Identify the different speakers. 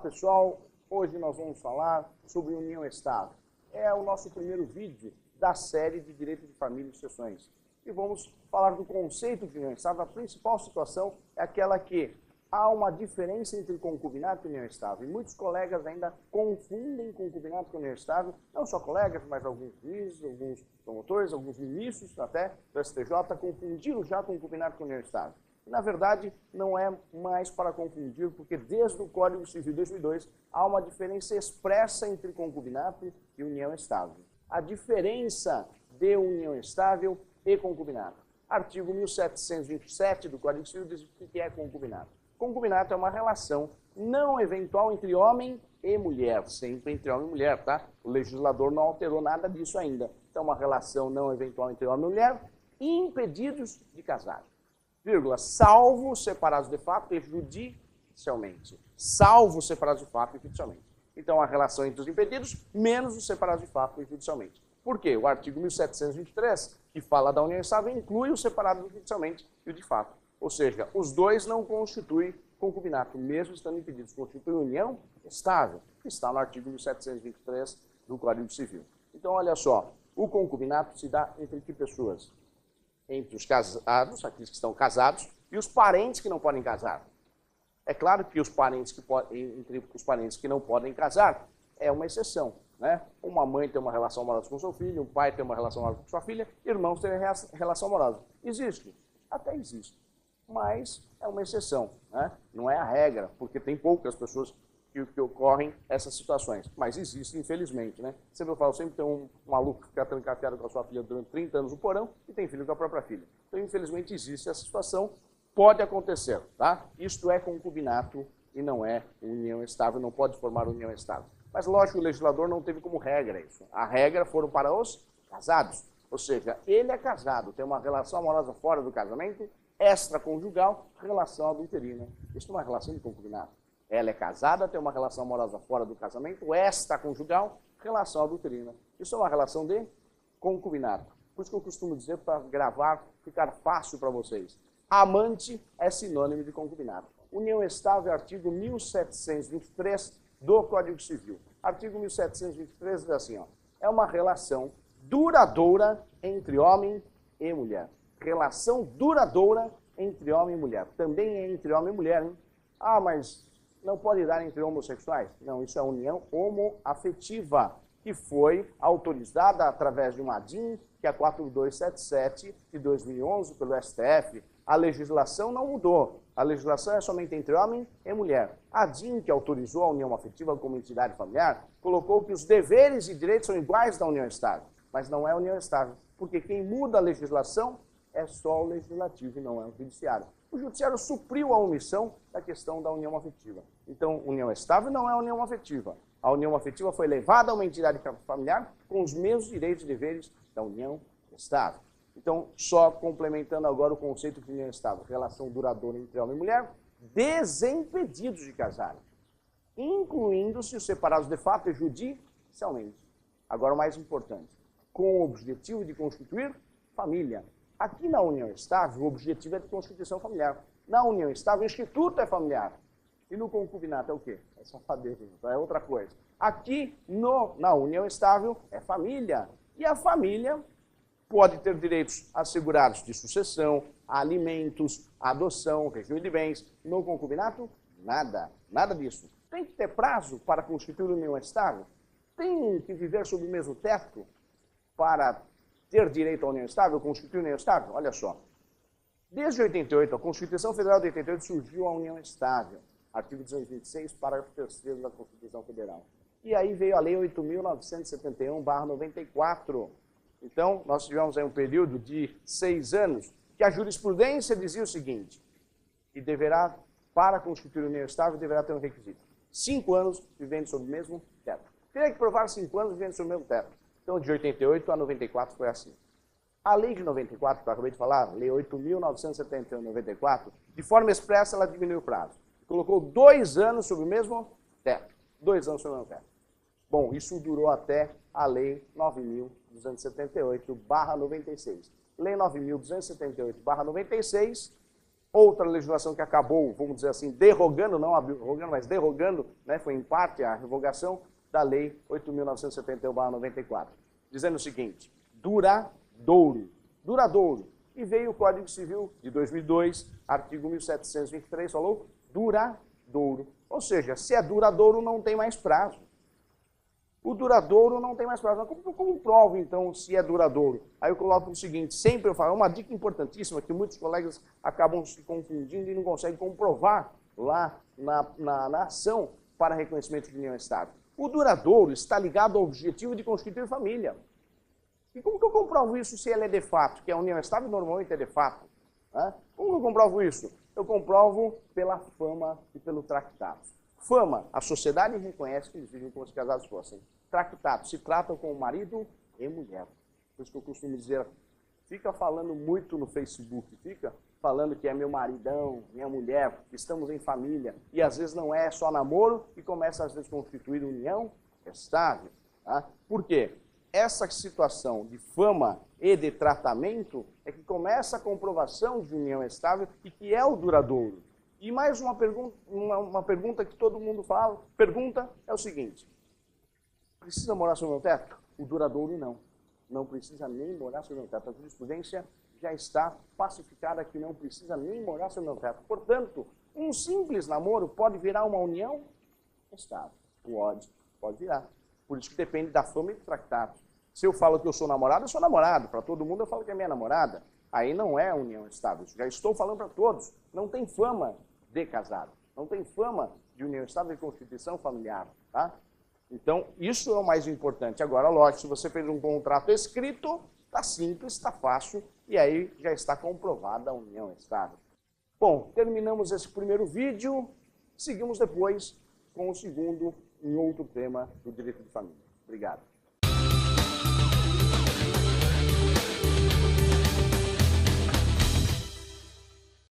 Speaker 1: pessoal, hoje nós vamos falar sobre união estável. É o nosso primeiro vídeo da série de Direito de Família e Sucessões. E vamos falar do conceito de união estável. A principal situação é aquela que há uma diferença entre concubinato e união estável. E muitos colegas ainda confundem concubinato com união estável, não só colegas, mas alguns juízes, alguns promotores, alguns ministros até do STJ confundiram já concubinato com união estável. Na verdade, não é mais para confundir, porque desde o Código Civil de 2002 há uma diferença expressa entre concubinato e união estável. A diferença de união estável e concubinato. Artigo 1727 do Código Civil diz o que é concubinato. Concubinato é uma relação não eventual entre homem e mulher, sempre entre homem e mulher, tá? O legislador não alterou nada disso ainda. Então, uma relação não eventual entre homem e mulher, impedidos de casar. Vírgula, salvo separados de fato e judicialmente. Salvo separados de fato e judicialmente. Então, a relação entre os impedidos, menos os separados de fato e judicialmente. Por quê? O artigo 1723, que fala da união estável, inclui o separado judicialmente e o de fato. Ou seja, os dois não constituem concubinato, mesmo estando impedidos. Constituem união estável, que está no artigo 1723 do Código Civil. Então, olha só, o concubinato se dá entre que pessoas? Entre os casados, aqueles que estão casados, e os parentes que não podem casar. É claro que entre os parentes que não podem casar é uma exceção, né? Uma mãe tem uma relação amorosa com seu filho, um pai tem uma relação amorosa com sua filha, irmãos têm relação amorosa. Existe? Até existe, mas é uma exceção, né? Não é a regra, porque tem poucas pessoas que ocorrem essas situações. Mas existe, infelizmente, né? Sempre eu falo, sempre tem um maluco que fica trancafiado com a sua filha durante 30 anos no porão e tem filho com a própria filha. Então, infelizmente, existe essa situação, pode acontecer, tá? Isto é concubinato e não é união estável, não pode formar união estável. Mas, lógico, o legislador não teve como regra isso. A regra foram para os casados. Ou seja, ele é casado, tem uma relação amorosa fora do casamento, extraconjugal, relação adulterina. Isso não é uma relação de concubinato. Ela é casada, tem uma relação amorosa fora do casamento, extraconjugal, relação adulterina. Isso é uma relação de concubinato. Por isso que eu costumo dizer, para gravar, ficar fácil para vocês. Amante é sinônimo de concubinato. União estável, artigo 1723 do Código Civil. Artigo 1723 diz assim, ó, é uma relação duradoura entre homem e mulher. Relação duradoura entre homem e mulher. Também é entre homem e mulher, hein? Ah, mas não pode dar entre homossexuais? Não, isso é união homoafetiva, que foi autorizada através de uma ADIM, que é a 4277 de 2011, pelo STF. A legislação não mudou. A legislação é somente entre homem e mulher. A ADIM, que autorizou a união afetiva como entidade familiar, colocou que os deveres e direitos são iguais da união estável. Mas não é união estável, porque quem muda a legislação é só o legislativo e não é o judiciário. O judiciário supriu a omissão da questão da união afetiva. Então, união estável não é união afetiva. A união afetiva foi levada a uma entidade familiar com os mesmos direitos e deveres da união estável. Então, só complementando agora o conceito de união estável, relação duradoura entre homem e mulher, desimpedidos de casar, incluindo-se os separados de fato e judicialmente. Agora, o mais importante, com o objetivo de constituir família. Aqui na união estável, o objetivo é de constituição familiar. Na união estável, o instituto é familiar. E no concubinato é o quê? É safadeza, é outra coisa. Aqui, na união estável, é família. E a família pode ter direitos assegurados de sucessão, alimentos, adoção, regime de bens. No concubinato, nada. Nada disso. Tem que ter prazo para constituir união estável? Tem que viver sob o mesmo teto para ter direito à união estável, constituir união estável? Olha só. Desde 88, a Constituição Federal de 88 surgiu a união estável. Artigo 226, parágrafo 3º da Constituição Federal. E aí veio a Lei 8.971/94. Então, nós tivemos aí um período de 6 anos que a jurisprudência dizia o seguinte, que deverá, para constituir união estável, deverá ter um requisito. 5 anos vivendo sob o mesmo teto. Teria que provar 5 anos vivendo sob o mesmo teto. Então, de 88 a 94 foi assim. A lei de 94, que eu acabei de falar, Lei 8.971/94, de forma expressa, ela diminuiu o prazo. Colocou 2 anos sobre o mesmo teto. 2 anos sobre o mesmo teto. Bom, isso durou até a Lei 9.278/96. Lei 9.278/96 Outra legislação que acabou, vamos dizer assim, derrogando, não abrogando, mas derrogando, né, foi em parte a revogação da Lei 8.971/94, dizendo o seguinte: duradouro. Duradouro. E veio o Código Civil de 2002, artigo 1723, falou duradouro. Ou seja, se é duradouro, não tem mais prazo. O duradouro não tem mais prazo. Como provo, então, se é duradouro? Aí eu coloco o seguinte, sempre eu falo, uma dica importantíssima que muitos colegas acabam se confundindo e não conseguem comprovar lá na ação para reconhecimento de união estável. O duradouro está ligado ao objetivo de constituir família. E como que eu comprovo isso se ela é de fato? Que a união estável normalmente é de fato. Né? Como que eu comprovo isso? Eu comprovo pela fama e pelo tractato. Fama, a sociedade reconhece que eles vivem como se casados fossem. Tractato, se tratam como marido e mulher. Por isso que eu costumo dizer, fica falando muito no Facebook, fica falando que é meu maridão, minha mulher, estamos em família. E às vezes não é só namoro e começa às vezes a constituir união estável. Tá? Por quê? Essa situação de fama e de tratamento é que começa a comprovação de união estável e que é o duradouro. E mais uma pergunta que todo mundo pergunta é o seguinte: precisa morar sob meu teto? O duradouro não. Não precisa nem morar sob meu teto. A jurisprudência já está pacificada que não precisa nem morar sob meu teto. Portanto, um simples namoro pode virar uma união estável. Pode virar. Por isso que depende da fama e do tractato. Se eu falo que eu sou namorado, eu sou namorado. Para todo mundo eu falo que é minha namorada. Aí não é união estável. Já estou falando para todos. Não tem fama de casado. Não tem fama de união estável e constituição familiar. Tá? Então, isso é o mais importante. Agora, lógico, se você fez um contrato escrito, está simples, está fácil, e aí já está comprovada a união estável. Bom, terminamos esse primeiro vídeo. Seguimos depois com o segundo em outro tema do direito de família. Obrigado.